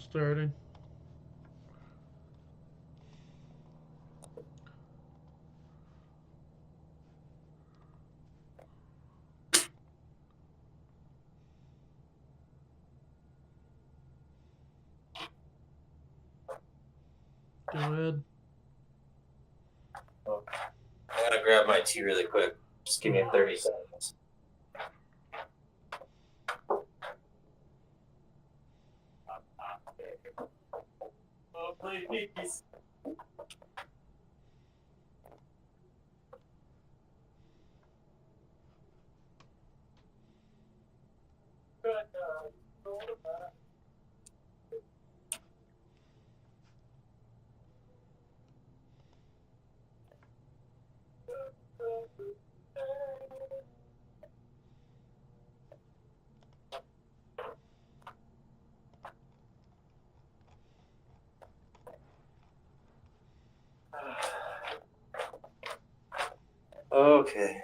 Starting. Go ahead. I'm gonna grab my tea really quick. Just give me 30 seconds. Oh, please. Okay.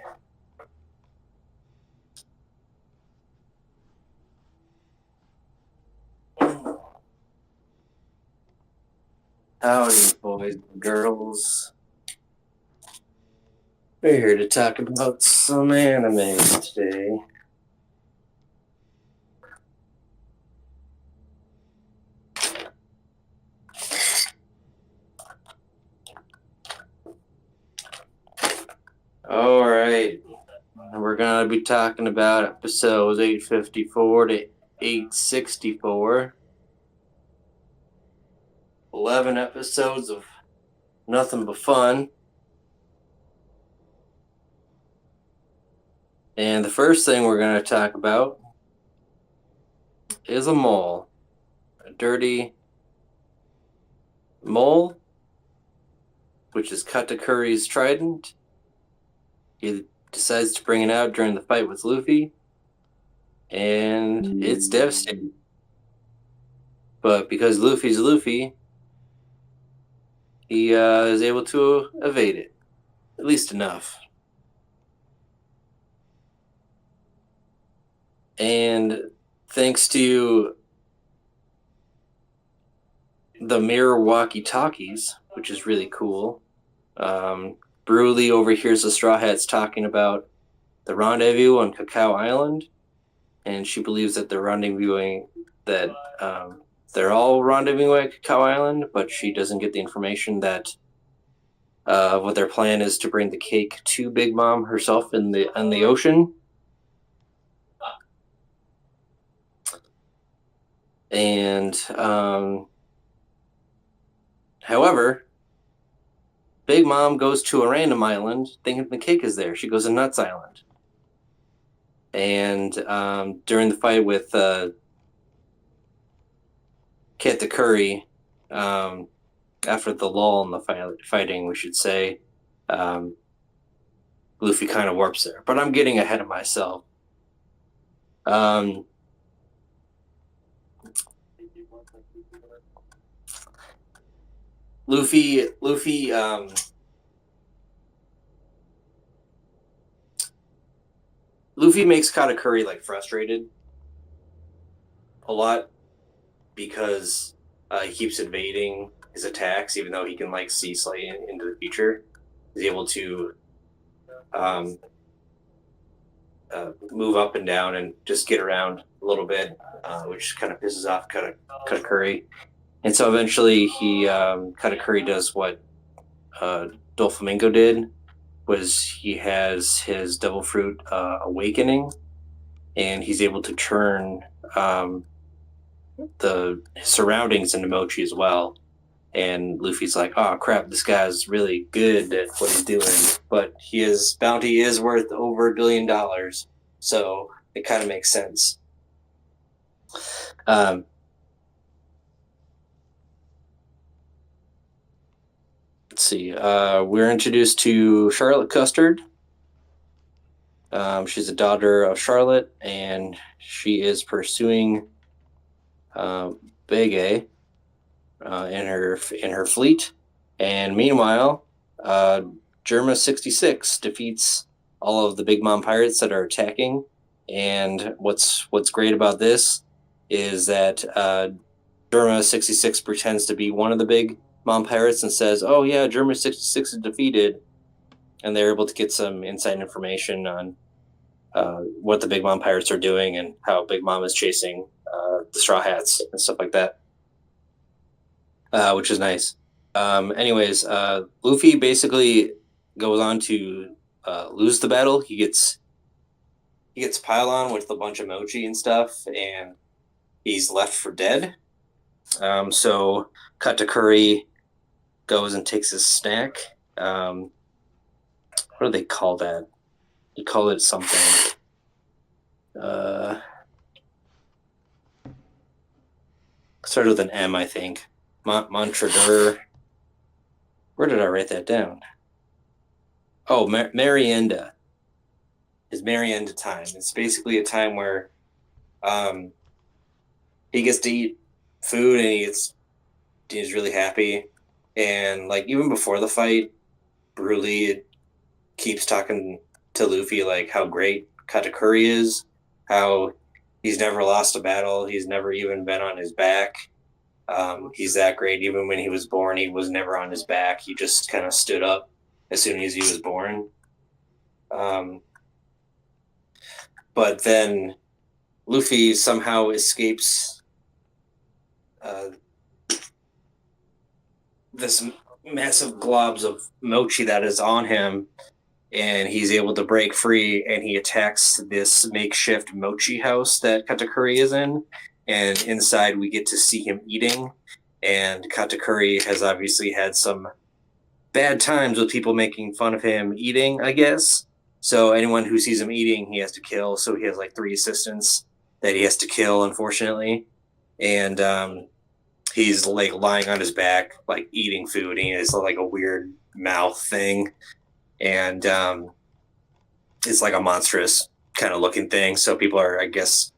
Howdy, boys and girls. We're here to talk about some anime today. Alright. We're going to be talking about episodes 854 to 864. 11 episodes of nothing but fun. And the first thing we're going to talk about is a mole. A dirty mole, which is Katakuri's trident. He decides to bring it out during the fight with Luffy, and it's devastating. But because Luffy's Luffy, he is able to evade it, at least enough. And thanks to the mirror walkie-talkies, which is really cool, Broly overhears the Straw Hats talking about the rendezvous on Cacao Island, and she believes that they're rendezvousing, that they're all rendezvousing at Cacao Island, but she doesn't get the information that what their plan is to bring the cake to Big Mom herself in the ocean. And however, Big Mom goes to a random island thinking the cake is there. She goes to Nuts Island. And during the fight with Katakuri, after the lull in the fighting, we should say, Luffy kind of warps there. But I'm getting ahead of myself. Luffy makes Katakuri like frustrated a lot because he keeps evading his attacks, even though he can like see slightly into the future. He's able to move up and down and just get around a little bit, which kind of pisses off Katakuri. And so eventually Katakuri does what Doflamingo did, was he has his Devil Fruit awakening, and he's able to turn the surroundings into mochi as well. And Luffy's like, oh crap, this guy's really good at what he's doing, but his bounty is worth over $1 billion, so it kind of makes sense. Let's see. We're introduced to Charlotte Custard. She's a daughter of Charlotte, and she is pursuing Bege in her fleet. And meanwhile, Germa 66 defeats all of the Big Mom pirates that are attacking. And what's great about this is that Germa 66 pretends to be one of the big mom pirates and says, "Oh yeah, Germa 66 is defeated," and they're able to get some inside information on what the Big Mom pirates are doing and how Big Mom is chasing the Straw Hats and stuff like that, which is nice. Anyways, Luffy basically goes on to lose the battle. He gets piled on with a bunch of mochi and stuff, and he's left for dead. So Katakuri goes and takes his snack. What do they call that? You call it something. Started with an M, I think. Montradur. Where did I write that down? Oh, Marienda. His Marienda time. It's basically a time where he gets to eat food and he's really happy. And like even before the fight, Broly keeps talking to Luffy like how great Katakuri is, how he's never lost a battle, he's never even been on his back. He's that great. Even when he was born, he was never on his back. He just kind of stood up as soon as he was born. But then Luffy somehow escapes this massive globs of mochi that is on him, and he's able to break free, and he attacks this makeshift mochi house that Katakuri is in. And inside, we get to see him eating. And Katakuri has obviously had some bad times with people making fun of him eating, I guess. So anyone who sees him eating, he has to kill. So he has like 3 assistants that he has to kill, unfortunately. And he's like lying on his back, like eating food. And he has like a weird mouth thing. And it's like a monstrous kind of looking thing. So people are, I guess,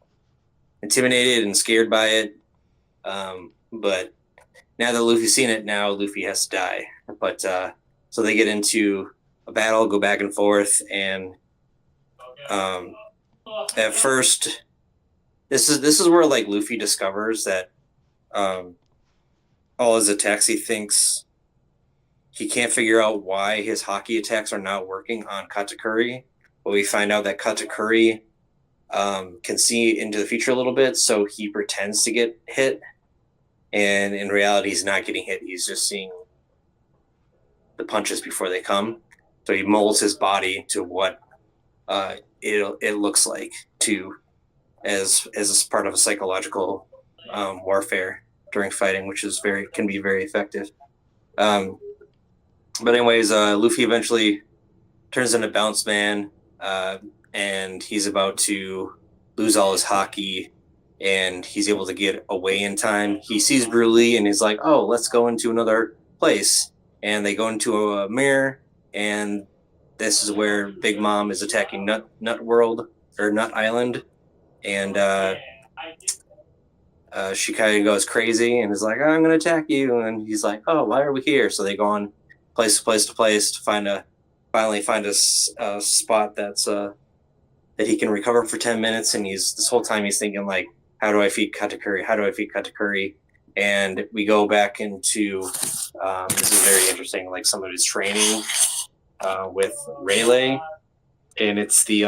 intimidated and scared by it. But now that Luffy's seen it, now Luffy has to die. But so they get into a battle, go back and forth, and at first, this is where like Luffy discovers that all his attacks, he thinks he can't figure out why his hockey attacks are not working on Katakuri. But we find out that Katakuri can see into the future a little bit, so he pretends to get hit. And in reality, he's not getting hit. He's just seeing the punches before they come. So he molds his body to what it looks like as part of a psychological warfare during fighting, which is can be very effective. But anyways, Luffy eventually turns into Bounce Man, and he's about to lose all his hockey, and he's able to get away in time. He sees Broly, and he's like, "Oh, let's go into another place." And they go into a mirror, and this is where Big Mom is attacking Nut World or Nut Island, and she kind of goes crazy and is like, "I'm going to attack you," and he's like, "Oh, why are we here?" So they go on place to place to place to finally find a spot that's that he can recover for 10 minutes, and this whole time he's thinking like, how do I feed Katakuri? How do I feed Katakuri? And we go back into this is very interesting, like some of his training with Rayleigh, and it's we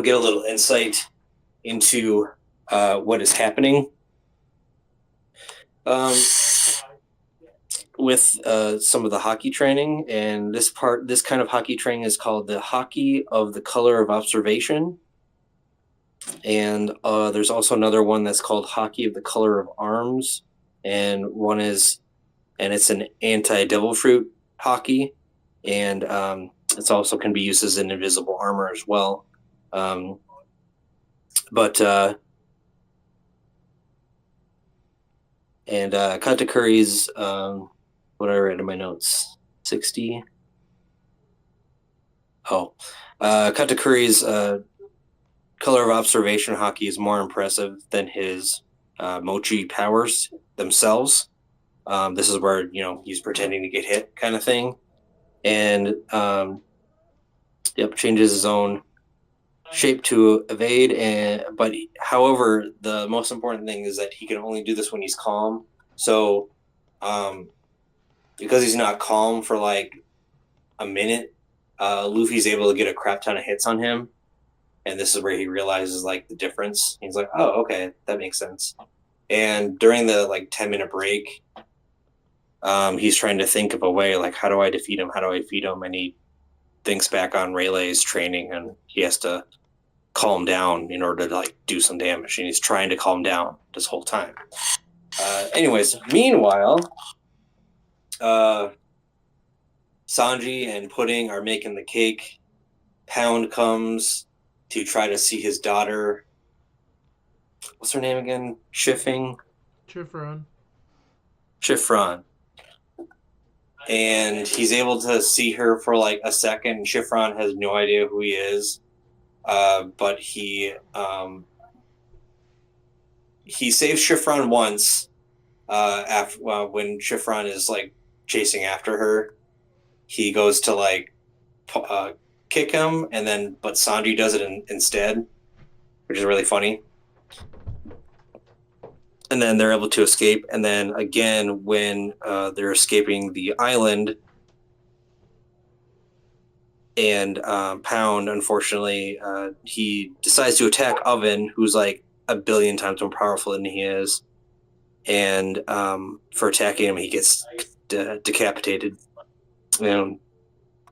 get a little insight into what is happening with some of the hockey training. And this kind of hockey training is called the Hockey of the Color of Observation. And there's also another one that's called Hockey of the Color of Arms, and it's an anti-devil fruit hockey, and it's also can be used as an invisible armor as well. Katakuri's what I read in my notes, 60. Katakuri's Color of Observation hockey is more impressive than his mochi powers themselves. This is where he's pretending to get hit, kind of thing, and changes his own shape to evade, but however, the most important thing is that he can only do this when he's calm. So, because he's not calm for like a minute, Luffy's able to get a crap ton of hits on him, and this is where he realizes like the difference. He's like, "Oh, okay, that makes sense." And during the like 10-minute break, he's trying to think of a way like, how do I defeat him? How do I defeat him? And he thinks back on Rayleigh's training, and he has to calm down in order to like do some damage, and he's trying to calm down this whole time. Anyways, meanwhile, Sanji and Pudding are making the cake. Pound comes to try to see his daughter. What's her name again? Chiffon. Chiffron. And he's able to see her for like a second. Chiffon has no idea who he is, but he saves Chiffon once. When Chiffon is like chasing after her, he goes to like kick him, but Sanji does it instead, which is really funny. And then they're able to escape. And then again, when they're escaping the island, and Pound, unfortunately, he decides to attack Oven, who's like a billion times more powerful than he is. And for attacking him, he gets decapitated, and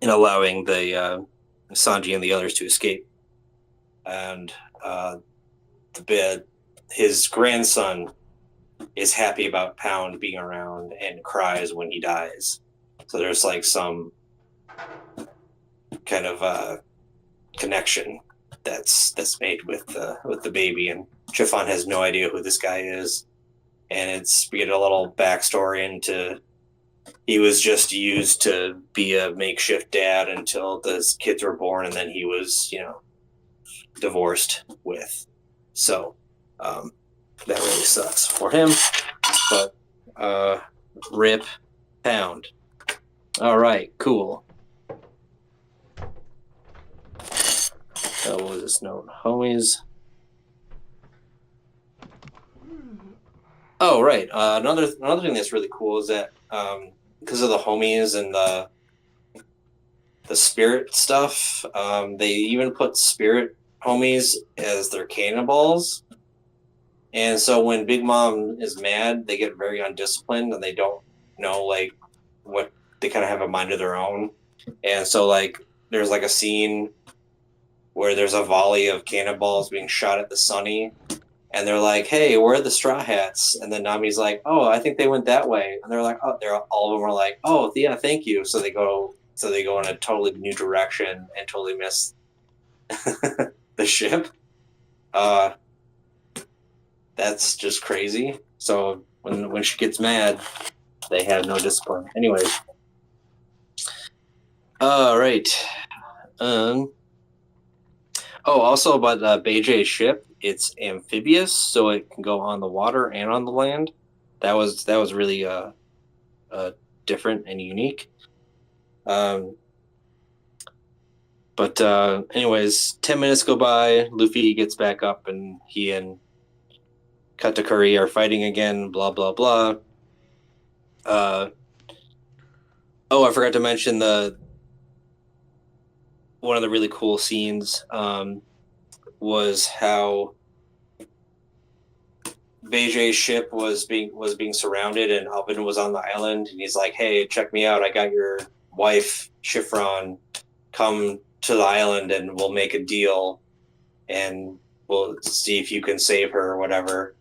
allowing the Sanji and the others to escape. And his grandson is happy about Pound being around and cries when he dies. So there's like some kind of connection that's made with the baby, and Chiffon has no idea who this guy is, and we get a little backstory into he was just used to be a makeshift dad until the kids were born, and then he was divorced with. So that really sucks for him, but rip Pound. All right, cool. What was this note? Homies. Oh, right. Another thing that's really cool is that because of the homies and the spirit stuff, they even put spirit homies as their cannonballs. And so when Big Mom is mad, they get very undisciplined, and they don't know like what they kind of have a mind of their own. And so like there's like a scene where there's a volley of cannonballs being shot at the Sunny, and they're like, "Hey, where are the Straw Hats?" And then Nami's like, "Oh, I think they went that way." And they're like, "Oh," all of them are like, "Oh, yeah, thank you." So they go in a totally new direction and totally miss the ship. That's just crazy. So when she gets mad, they have no discipline. Anyways. All right. Also about Beijei's ship, it's amphibious, so it can go on the water and on the land. That was really different and unique. But anyways, 10 minutes go by. Luffy gets back up, and he and Katakuri are fighting again. Blah blah blah. I forgot to mention one of the really cool scenes was how Beijei's ship was being surrounded, and Oven was on the island, and he's like, "Hey, check me out! I got your wife, Chiffron. Come to the island, and we'll make a deal, and we'll see if you can save her or whatever."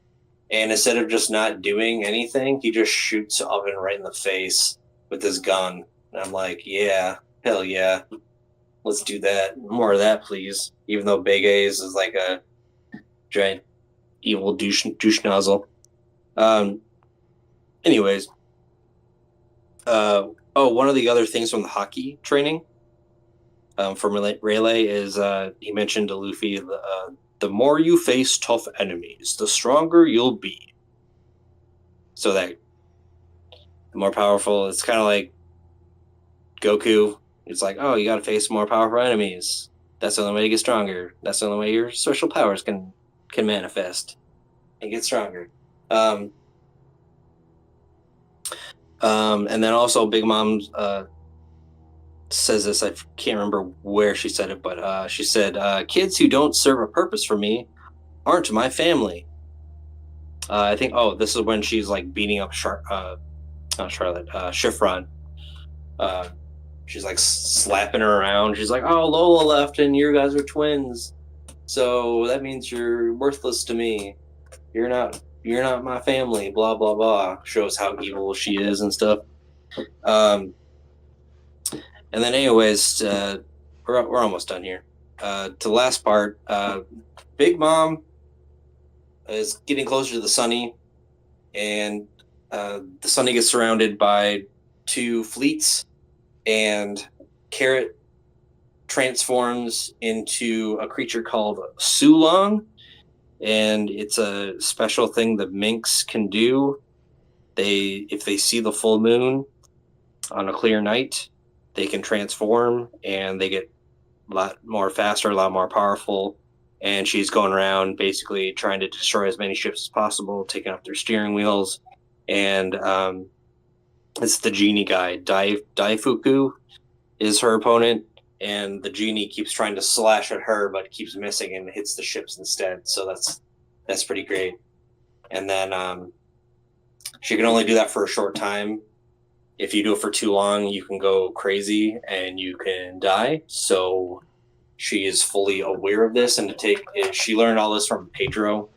And instead of just not doing anything, he just shoots Oven right in the face with his gun. And I'm like, yeah, hell yeah. Let's do that. More of that, please. Even though Beges is like a giant evil douche nozzle. Anyways. One of the other things from the hockey training from Rayleigh is he mentioned to Luffy, the more you face tough enemies, the stronger you'll be. So that the more powerful, it's kind of like Goku. It's like, oh, you got to face more powerful enemies. That's the only way to get stronger. That's the only way your social powers can manifest and get stronger. And then also Big Mom says this. I can't remember where she said it, but she said, "Kids who don't serve a purpose for me aren't my family." I think. Oh, this is when she's like beating up not Charlotte, Chiffron. Uh, she's like slapping her around. She's like, "Oh, Lola left, and you guys are twins, so that means you're worthless to me. You're not my family." Blah blah blah. Shows how evil she is and stuff. And then, anyways, we're almost done here. To the last part, Big Mom is getting closer to the Sunny, and the Sunny gets surrounded by two fleets, and Carrot transforms into a creature called Sulong, and it's a special thing the minks can do. If they see the full moon on a clear night, they can transform, and they get a lot more faster, a lot more powerful. And she's going around basically trying to destroy as many ships as possible, taking off their steering wheels. And it's the genie guy, Daifuku, is her opponent. And the genie keeps trying to slash at her, but keeps missing and hits the ships instead. So that's pretty great. And then she can only do that for a short time. If you do it for too long, you can go crazy and you can die. So she is fully aware of this, and she learned all this from Pedro.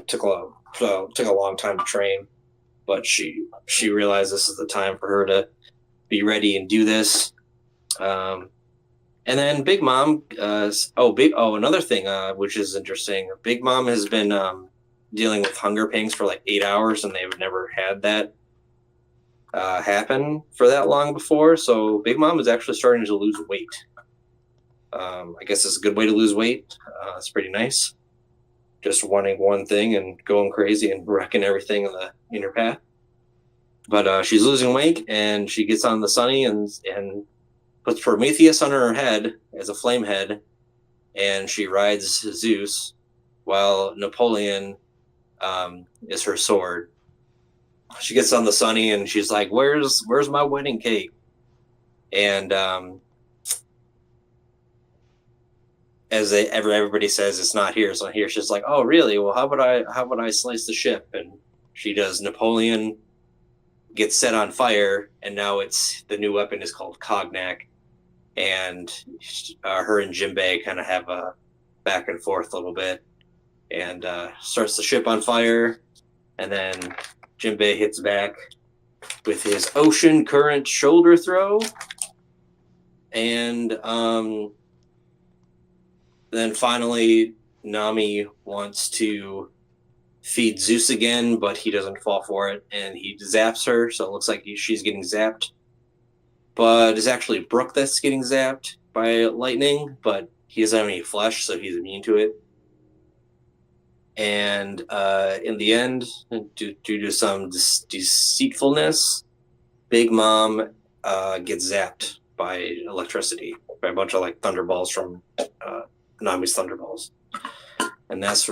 Took a long time to train, but she realized this is the time for her to be ready and do this. And then Big Mom. Another thing which is interesting. Big Mom has been dealing with hunger pangs for like 8 hours, and they've never had that happen for that long before. So Big Mom is actually starting to lose weight. I guess it's a good way to lose weight. It's pretty nice. Just wanting one thing and going crazy and wrecking everything in her path. But she's losing weight, and she gets on the Sunny and puts Prometheus on her head as a flame head, and she rides Zeus, while Napoleon is her sword. She gets on the Sunny, and she's like, "Where's my wedding cake?" And as everybody says, it's not here. So here she's like, "Oh, really? Well, how would I slice the ship?" And she does. Napoleon gets set on fire, and now the new weapon is called Cognac, and her and Jinbei kind of have a back and forth a little bit, and starts the ship on fire, and then Jinbei hits back with his ocean current shoulder throw, and then finally Nami wants to feed Zeus again, but he doesn't fall for it, and he zaps her, so it looks like she's getting zapped. But it's actually Brook that's getting zapped by lightning, but he doesn't have any flesh, so he's immune to it. And in the end, due to some deceitfulness, Big Mom gets zapped by electricity, by a bunch of like thunderballs from Nami's thunderballs. And that's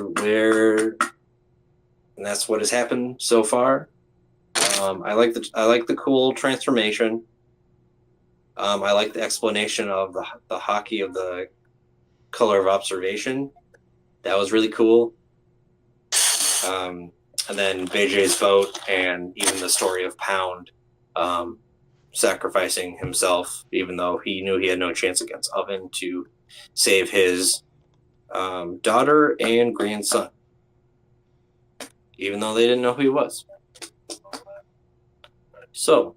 what has happened so far. I like the cool transformation. I like the explanation of the hockey of the color of observation. That was really cool. And then Beijing's boat, and even the story of Pound sacrificing himself, even though he knew he had no chance against Oven, to save his daughter and grandson, even though they didn't know who he was. So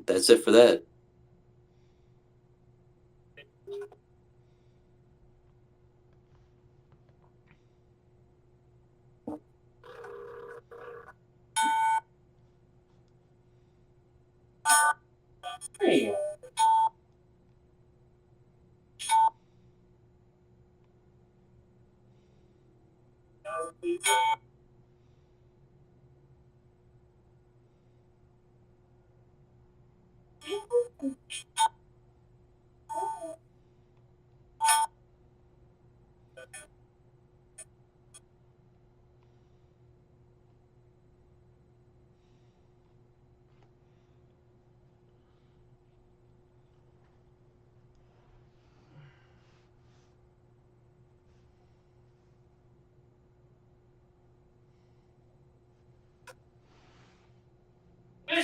that's it for that. Hey.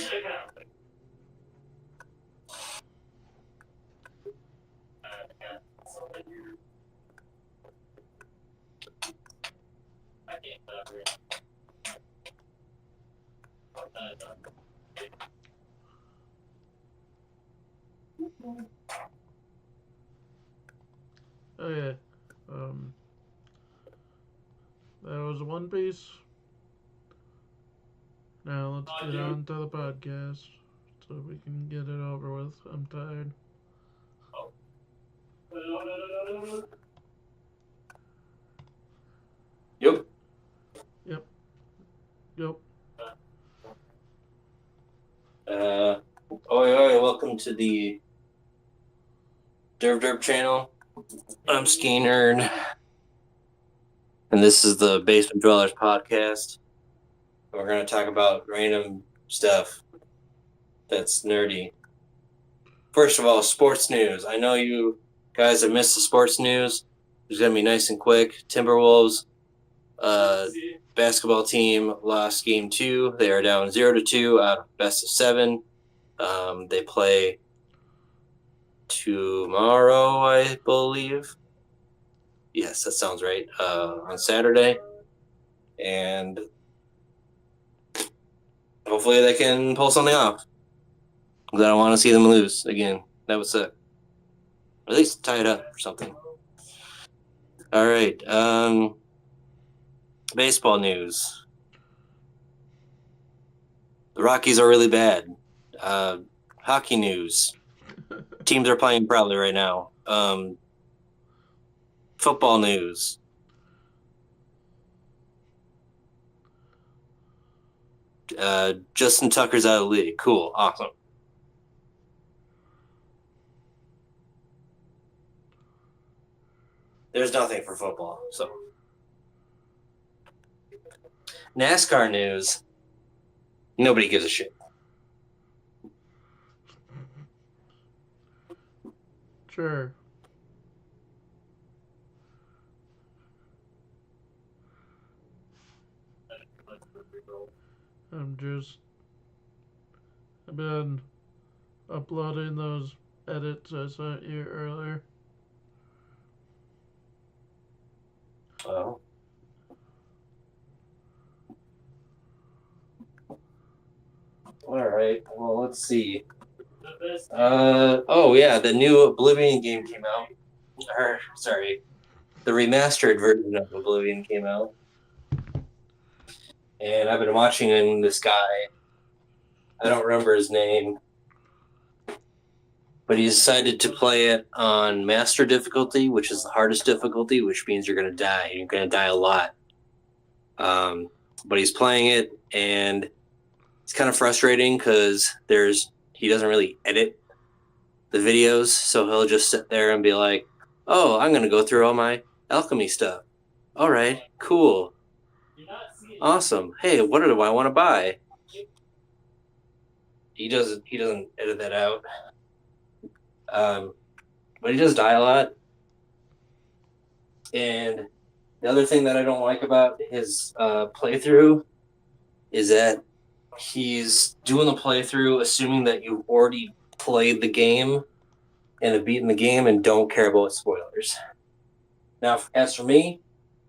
Oh yeah. That was One Piece. Now let's get on to the podcast so we can get it over with. I'm tired. Yep. Yep. Yep. Oi, welcome to the Derp channel. I'm Ski Nerd, and this is the Basement Dwellers podcast. We're going to talk about random stuff that's nerdy. First of all, sports news. I know you guys have missed the sports news. It's going to be nice and quick. Timberwolves basketball team lost game 2. They are down 0-2 out of best of 7. They play tomorrow, I believe. Yes, that sounds right. On Saturday. And hopefully they can pull something off. I don't want to see them lose again. That would suck. Or at least tie it up or something. All right. Baseball news. The Rockies are really bad. Hockey news. Teams are playing proudly right now. Football news. Justin Tucker's out of the league. Cool. Awesome. There's nothing for football. So NASCAR news. Nobody gives a shit. Sure. I've been uploading those edits I sent you earlier. Oh. All right. Well, let's see. Oh yeah, the new Oblivion game came out. The remastered version of Oblivion came out, and I've been watching this guy. I don't remember his name, but he decided to play it on master difficulty, which is the hardest difficulty, which means you're gonna die. You're gonna die a lot. But he's playing it, and it's kind of frustrating because he doesn't really edit the videos, so he'll just sit there and be like, "Oh, I'm gonna go through all my alchemy stuff. All right, cool, awesome. Hey, what do I want to buy?" He doesn't edit that out. But he does die a lot. And the other thing that I don't like about his playthrough is that he's doing the playthrough assuming that you've already played the game and have beaten the game and don't care about spoilers. Now, as for me,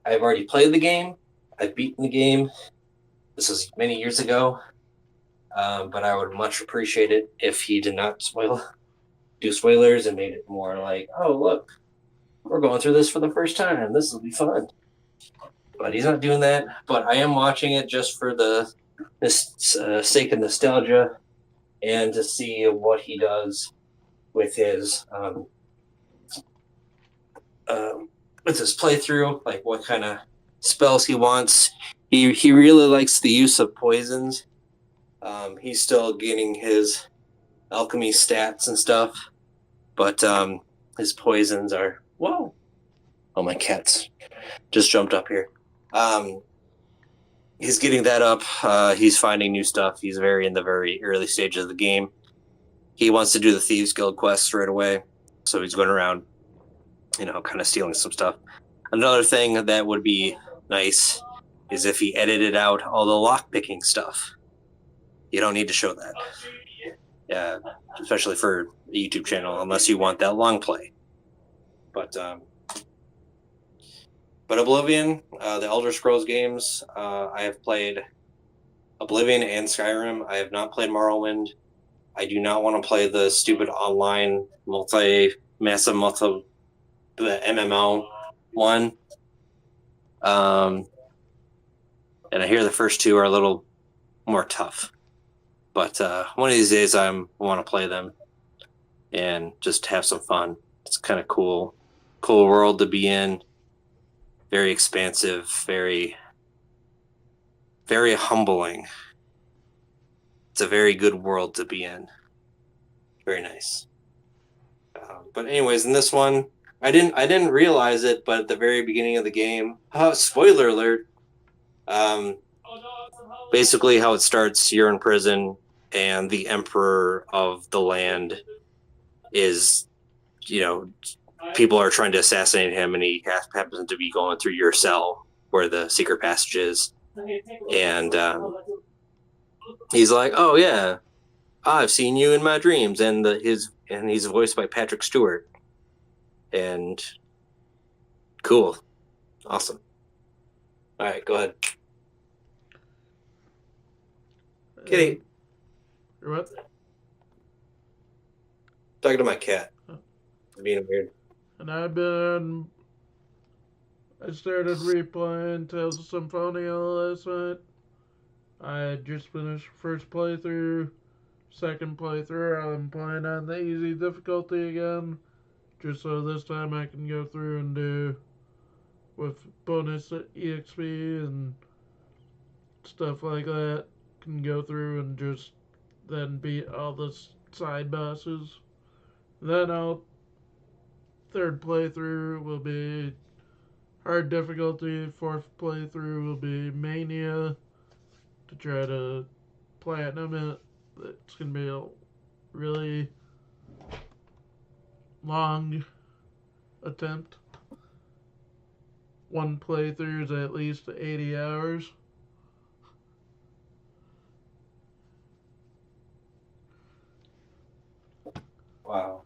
I've already played the game. I've beaten the game. This was many years ago. But I would much appreciate it if he did not do spoilers and made it more like, oh, look, we're going through this for the first time. This will be fun. But he's not doing that. But I am watching it just for the sake of nostalgia and to see what he does with his playthrough, like what kind of spells he wants. He really likes the use of poisons. He's still getting his alchemy stats and stuff, but his poisons are... Whoa! Oh, my cats just jumped up here. He's getting that up. He's finding new stuff. He's in the very early stages of the game. He wants to do the Thieves Guild quests right away, so he's going around, kind of stealing some stuff. Another thing that would be nice is if he edited out all the lockpicking stuff. You don't need to show that. Yeah, especially for a YouTube channel, unless you want that long play. But Oblivion, the Elder Scrolls games, I have played Oblivion and Skyrim. I have not played Morrowind. I do not want to play the stupid online the MMO one. And I hear the first two are a little more tough. But one of these days I want to play them and just have some fun. It's kind of cool world to be in. Very expansive, very, very humbling. It's a very good world to be in. Very nice. But anyways, in this one, I didn't realize it, but at the very beginning of the game, spoiler alert. Basically, how it starts: you're in prison, and the emperor of the land is, people are trying to assassinate him, and he happens to be going through your cell where the secret passage is, and he's like, "Oh yeah, I've seen you in my dreams," and he's voiced by Patrick Stewart, and cool, awesome. All right, go ahead, Kitty. You're what? Talking to my cat. Being weird. And I started replaying Tales of Symphonia last night. I had just finished first playthrough. Second playthrough, I'm playing on the easy difficulty again. Just so this time I can go through and do with bonus EXP and stuff like that. Can go through and just then beat all the side bosses. Then third playthrough will be hard difficulty. Fourth playthrough will be Mania to try to platinum it. It's going to be a really long attempt. One playthrough is at least 80 hours. Wow.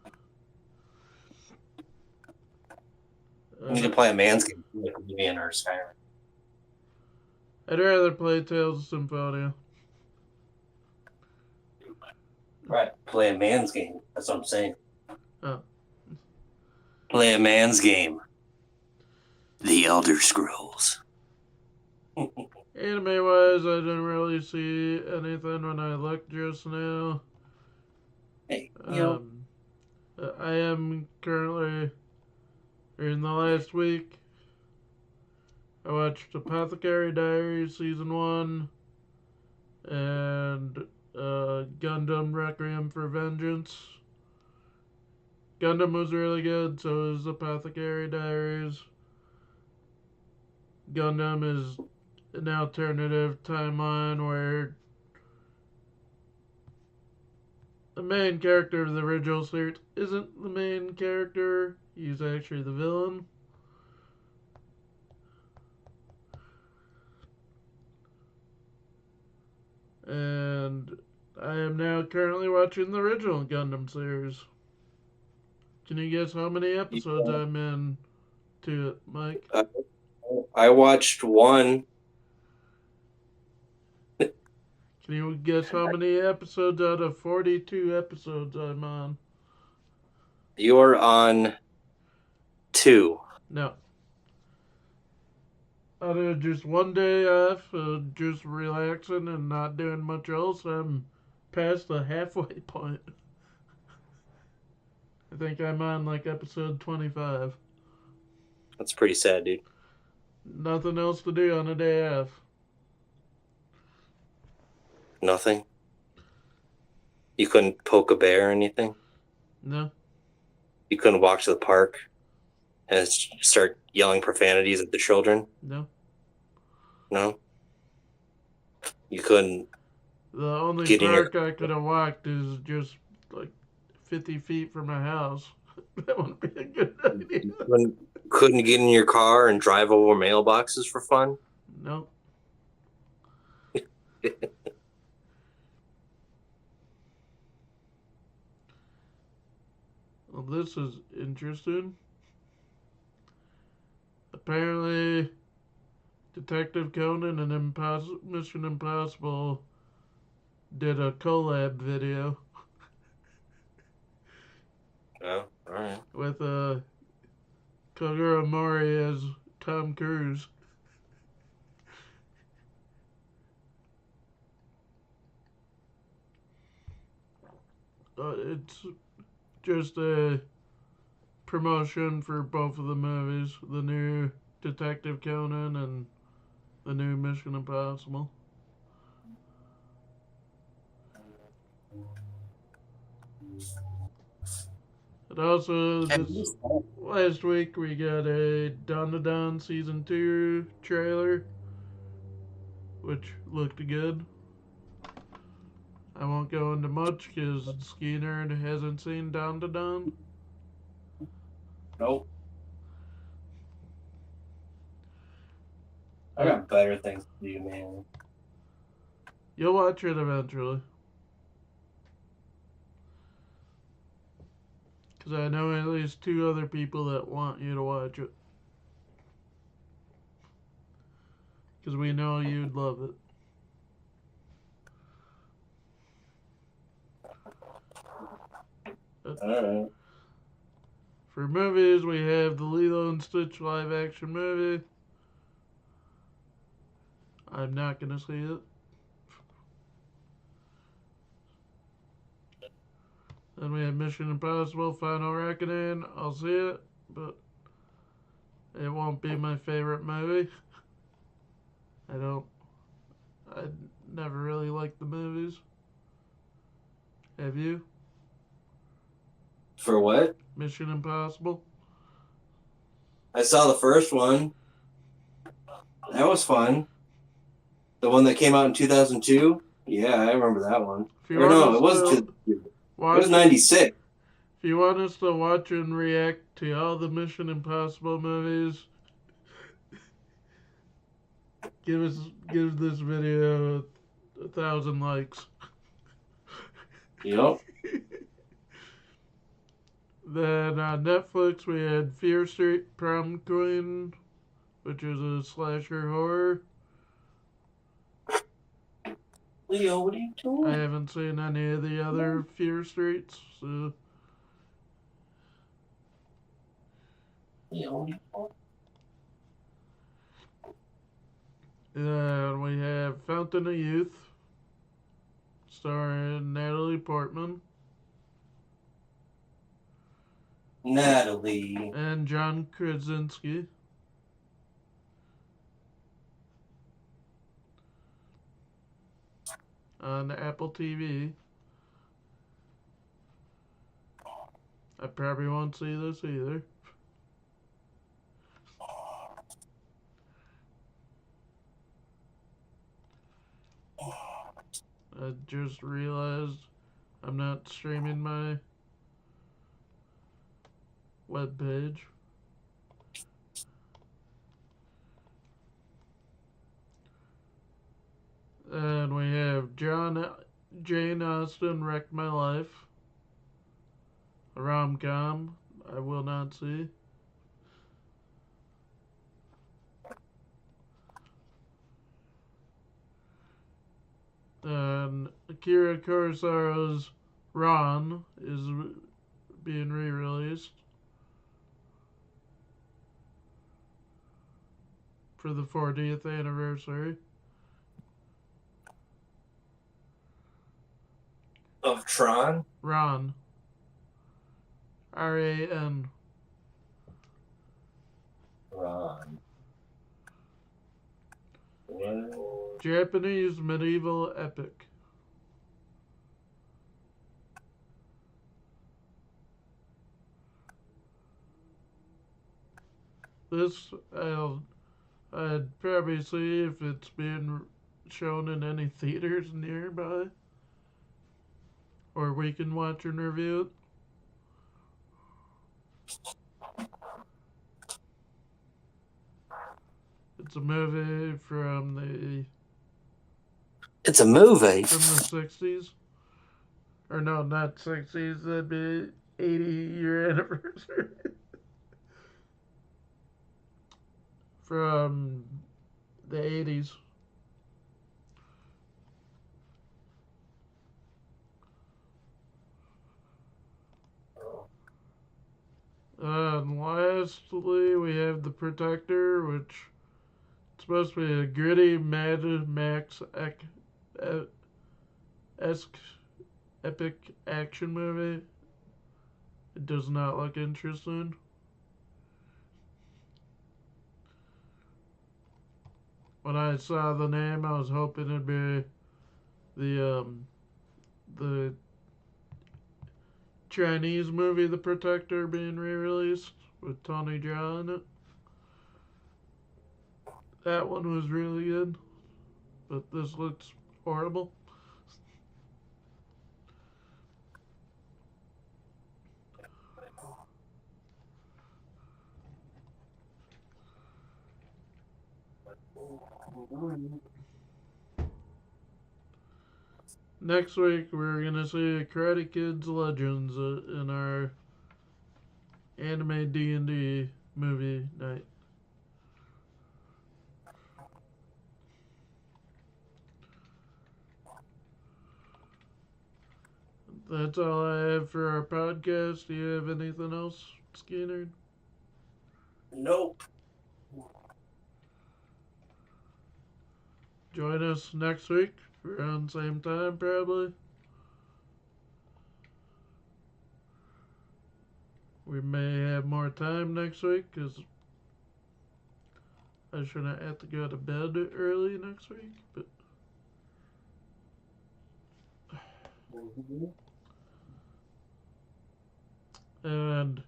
You need to play a man's game like Oblivion or Skyrim. I'd rather play Tales of Symphonia. Right, play a man's game. That's what I'm saying. Oh. Play a man's game. The Elder Scrolls. Anime-wise, I didn't really see anything when I looked just now. Hey, I am currently, in the last week, I watched Apothecary Diaries Season 1 and Gundam Requiem for Vengeance. Gundam was really good, so is Apothecary Diaries. Gundam is an alternative timeline where the main character of the original series isn't the main character. He's actually the villain. And I am now currently watching the original Gundam series. Can you guess how many episodes I'm in to it, Mike? I watched one. Can you guess how many episodes out of 42 episodes I'm on? You're on 2. No. Out of just one day off, just relaxing and not doing much else, I'm past the halfway point. I think I'm on like episode 25. That's pretty sad, dude. Nothing else to do on a day off. Nothing? You couldn't poke a bear or anything? No. You couldn't walk to the park and start yelling profanities at the children? No. No? You couldn't? The only park I could have walked is just like 50 feet from my house. That wouldn't be a good idea. You couldn't get in your car and drive over mailboxes for fun? No. this is interesting. Apparently, Detective Conan and Mission Impossible did a collab video Oh, all right. with Kogoro Mori as Tom Cruise. It's just a promotion for both of the movies, the new Detective Conan and the new Mission Impossible. And also, this last week we got a Don Season 2 trailer, which looked good. I won't go into much because Ski Nerd hasn't seen Don. Nope. I got better things to do, man. You'll watch it eventually. Because I know at least 2 other people that want you to watch it. Because we know you'd love it. Alright. For movies, we have the Lilo and Stitch live action movie. I'm not going to see it. Then we have Mission Impossible Final Reckoning. I'll see it, but it won't be my favorite movie. I never really liked the movies. Have you? For what? Mission Impossible? I saw the first one. That was fun. The one that came out in 2002? Yeah, I remember that one. Or no, it wasn't 2002. It was 96. If you want us to watch and react to all the Mission Impossible movies, give this video 1,000 likes. Yep. Then on Netflix we had Fear Street Prom Queen, which is a slasher horror. Leo, what are you doing? I haven't seen any of the other Fear Streets, so. Leo, what are you doing? And we have Fountain of Youth, starring Natalie Portman. Natalie. And John Krasinski. On Apple TV. I probably won't see this either. I just realized I'm not streaming my webpage. And we have Jane Austen Wrecked My Life. A rom-com I will not see. And Akira Kurosawa's Ran is being re-released for the 40th anniversary. Of Tron? Ran. R-A-N. Ron. What? Japanese medieval epic. This I'd probably see if it's being shown in any theaters nearby, or we can watch and review it. It's a movie from the. It's a movie. From the 60s. Or no, not 60s, that'd be 80-year anniversary from the 80s. And lastly, we have The Protector, which is supposed to be a gritty Mad Max esque epic action movie. It does not look interesting. When I saw the name, I was hoping it'd be the Chinese movie The Protector being re-released with Tony Jaa in it. That one was really good, but this looks horrible. Next week, we're gonna see Karate Kids Legends in our anime D&D movie night. That's all I have for our podcast. Do you have anything else, Skinner? Nope. Join us next week around the same time, probably. We may have more time next week because I shouldn't have to go to bed early next week. But and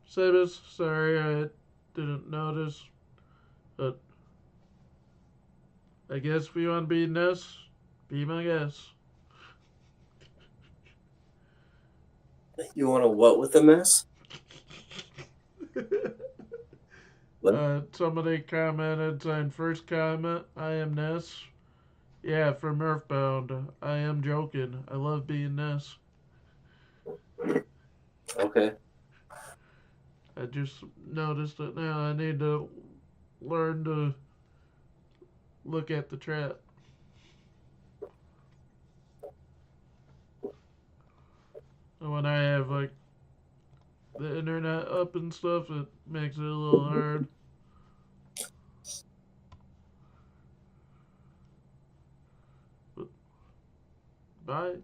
Sebas, sorry I didn't notice, but I guess if you want to be Ness, be my guest. You want to what with the mess? Somebody commented saying, first comment, I am Ness. Yeah, from Earthbound. I am joking. I love being Ness. Okay. I just noticed it now. I need to learn to look at the chat. And when I have like the internet up and stuff, it makes it a little hard. But, bye.